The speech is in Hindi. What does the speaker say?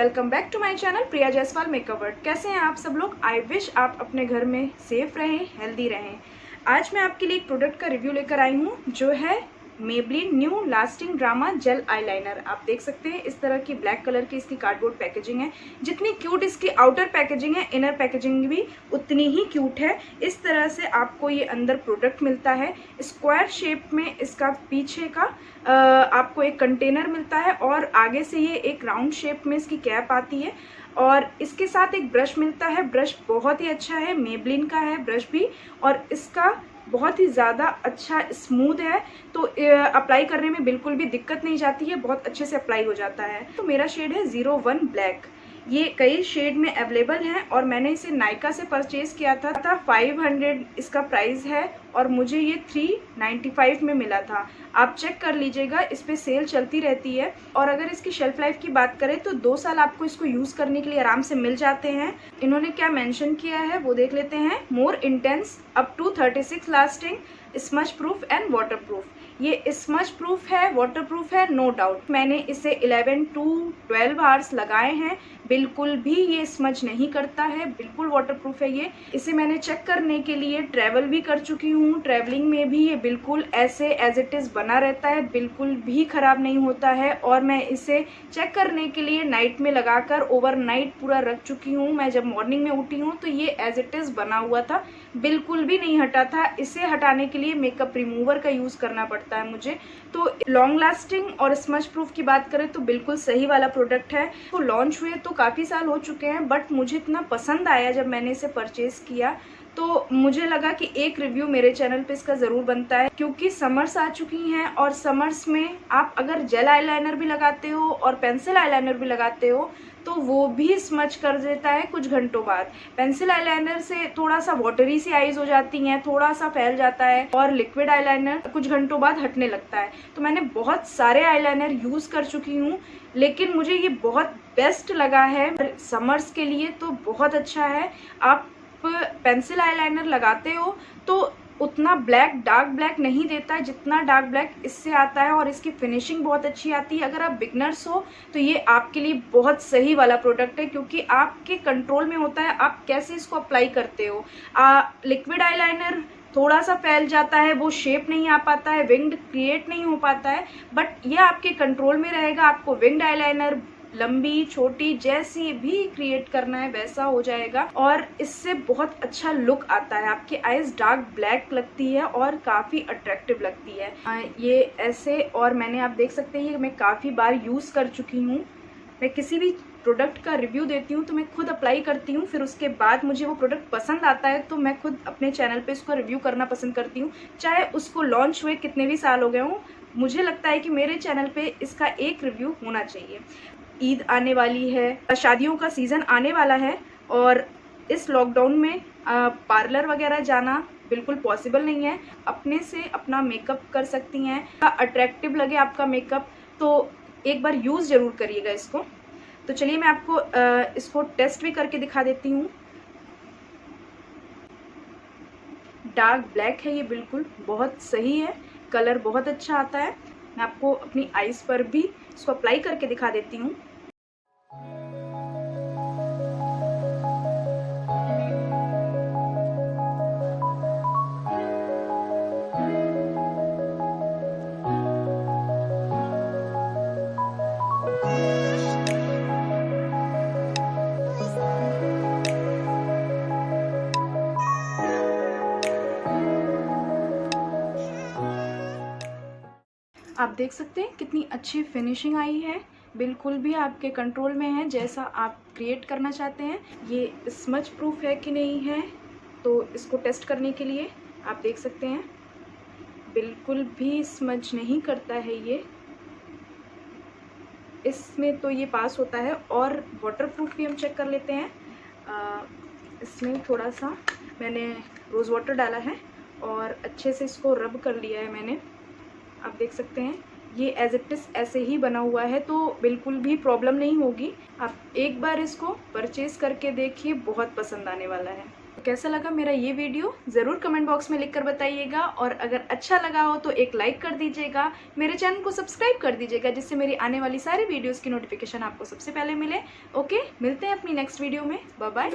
Welcome back to my channel Priya Jaiswal makeup world. कैसे हैं आप सब लोग? आई विश आप अपने घर में सेफ रहें, हेल्दी रहें। आज मैं आपके लिए एक प्रोडक्ट का रिव्यू लेकर आई हूँ जो है Maybelline new lasting drama jail eyeliner. आप देख सकते हैं इस तरह की ब्लैक कलर की इसकी कार्डबोर्ड पैकेजिंग है। जितनी क्यूट इसकी आउटर पैकेजिंग है, इनर पैकेजिंग भी उतनी ही क्यूट है। इस तरह से आपको ये अंदर प्रोडक्ट मिलता है। स्क्वायर शेप में इसका पीछे का आपको एक कंटेनर मिलता है और आगे से ये एक राउंड शेप में इसकी कैप आती है और इसके साथ एक ब्रश मिलता है। ब्रश बहुत ही अच्छा है, मेबलिन का है ब्रश भी, और इसका बहुत ही ज़्यादा अच्छा स्मूथ है, तो अप्लाई करने में बिल्कुल भी दिक्कत नहीं जाती है, बहुत अच्छे से अप्लाई हो जाता है। तो मेरा शेड है 01 ब्लैक। ये कई शेड में अवेलेबल है और मैंने इसे नायका से परचेज किया था 500 इसका प्राइस है और मुझे ये 395 में मिला था। आप चेक कर लीजिएगा, इस पे सेल चलती रहती है। और अगर इसकी शेल्फ लाइफ की बात करें तो 2 साल आपको इसको यूज़ करने के लिए आराम से मिल जाते हैं। इन्होंने क्या मेंशन किया है वो देख लेते हैं। More intense up to 36 lasting, smudge proof and water proof. ये स्मच प्रूफ है, वाटर प्रूफ है, नो डाउट। मैंने इसे 11 to 12 आवर्स लगाए हैं, बिल्कुल भी ये स्मच नहीं करता है, बिल्कुल वाटर प्रूफ है ये। इसे मैंने चेक करने के लिए ट्रैवल भी कर चुकी हूँ। ट्रैवलिंग में भी ये बिल्कुल ऐसे एज इट इज़ बना रहता है, बिल्कुल भी ख़राब नहीं होता है। और मैं इसे चेक करने के लिए नाइट में लगाकर ओवरनाइट पूरा रख चुकी हूँ। मैं जब मॉर्निंग में उठी हूँ तो ये एज इट इज़ बना हुआ था, बिल्कुल भी नहीं हटा था। इसे हटाने के लिए मेकअप रिमूवर का यूज़ करना पड़ता है मुझे। तो लॉन्ग लास्टिंग और स्मच प्रूफ की बात करें तो बिल्कुल सही वाला प्रोडक्ट है। तो लॉन्च हुए तो काफ़ी साल हो चुके हैं, बट मुझे इतना पसंद आया जब मैंने इसे परचेज़ किया तो मुझे लगा कि एक रिव्यू मेरे चैनल पे इसका ज़रूर बनता है, क्योंकि समर्स आ चुकी हैं और समर्स में आप अगर जेल आईलाइनर भी लगाते हो और पेंसिल आईलाइनर भी लगाते हो तो वो भी स्मच कर देता है कुछ घंटों बाद। पेंसिल आईलाइनर से थोड़ा सा वाटरी सी आईज हो जाती हैं, थोड़ा सा फैल जाता है, और लिक्विड आईलाइनर कुछ घंटों बाद हटने लगता है। तो मैंने बहुत सारे आईलाइनर यूज़ कर चुकी हूँ, लेकिन मुझे ये बहुत बेस्ट लगा है समर्स के लिए, तो बहुत अच्छा है। आप पेंसिल आईलाइनर लगाते हो तो उतना ब्लैक डार्क ब्लैक नहीं देता है जितना डार्क ब्लैक इससे आता है, और इसकी फिनिशिंग बहुत अच्छी आती है। अगर आप बिगनर्स हो तो ये आपके लिए बहुत सही वाला प्रोडक्ट है, क्योंकि आपके कंट्रोल में होता है आप कैसे इसको अप्लाई करते हो। लिक्विड आईलाइनर थोड़ा सा फैल जाता है, वो शेप नहीं आ पाता है, विंग्ड क्रिएट नहीं हो पाता है, बट ये आपके कंट्रोल में रहेगा। आपको विंग्ड आईलाइनर लंबी छोटी जैसी भी क्रिएट करना है वैसा हो जाएगा, और इससे बहुत अच्छा लुक आता है। आपकी आईज डार्क ब्लैक लगती है और काफ़ी अट्रैक्टिव लगती है ये ऐसे। और मैंने आप देख सकते हैं मैं काफ़ी बार यूज़ कर चुकी हूँ। मैं किसी भी प्रोडक्ट का रिव्यू देती हूँ तो मैं खुद अप्लाई करती हूँ, फिर उसके बाद मुझे वो प्रोडक्ट पसंद आता है तो मैं खुद अपने चैनल पे इसको रिव्यू करना पसंद करती हूँ, चाहे उसको लॉन्च हुए कितने भी साल हो गए हों। मुझे लगता है कि मेरे चैनल पे इसका एक रिव्यू होना चाहिए। ईद आने वाली है, शादियों का सीज़न आने वाला है, और इस लॉकडाउन में पार्लर वगैरह जाना बिल्कुल पॉसिबल नहीं है। अपने से अपना मेकअप कर सकती हैं, अट्रैक्टिव लगे आपका मेकअप तो एक बार यूज़ ज़रूर करिएगा इसको। तो चलिए मैं आपको इसको टेस्ट भी करके दिखा देती हूँ। डार्क ब्लैक है ये, बिल्कुल बहुत सही है, कलर बहुत अच्छा आता है। मैं आपको अपनी आईज पर भी इसको अप्लाई करके दिखा देती हूँ। आप देख सकते हैं कितनी अच्छी फिनिशिंग आई है, बिल्कुल भी आपके कंट्रोल में है जैसा आप क्रिएट करना चाहते हैं। ये स्मच प्रूफ है कि नहीं है तो इसको टेस्ट करने के लिए आप देख सकते हैं बिल्कुल भी स्मच नहीं करता है ये, इसमें तो ये पास होता है। और वाटर प्रूफ भी हम चेक कर लेते हैं। इसमें थोड़ा सा मैंने रोज़ वाटर डाला है और अच्छे से इसको रब कर लिया है मैंने। आप देख सकते हैं ये एज इट इज़ ऐसे ही बना हुआ है, तो बिल्कुल भी प्रॉब्लम नहीं होगी। आप एक बार इसको परचेज़ करके देखिए, बहुत पसंद आने वाला है। कैसा लगा मेरा ये वीडियो ज़रूर कमेंट बॉक्स में लिखकर बताइएगा, और अगर अच्छा लगा हो तो एक लाइक कर दीजिएगा, मेरे चैनल को सब्सक्राइब कर दीजिएगा, जिससे मेरी आने वाली सारी वीडियोस की नोटिफिकेशन आपको सबसे पहले मिले। ओके, मिलते हैं अपनी नेक्स्ट वीडियो में। Bye bye.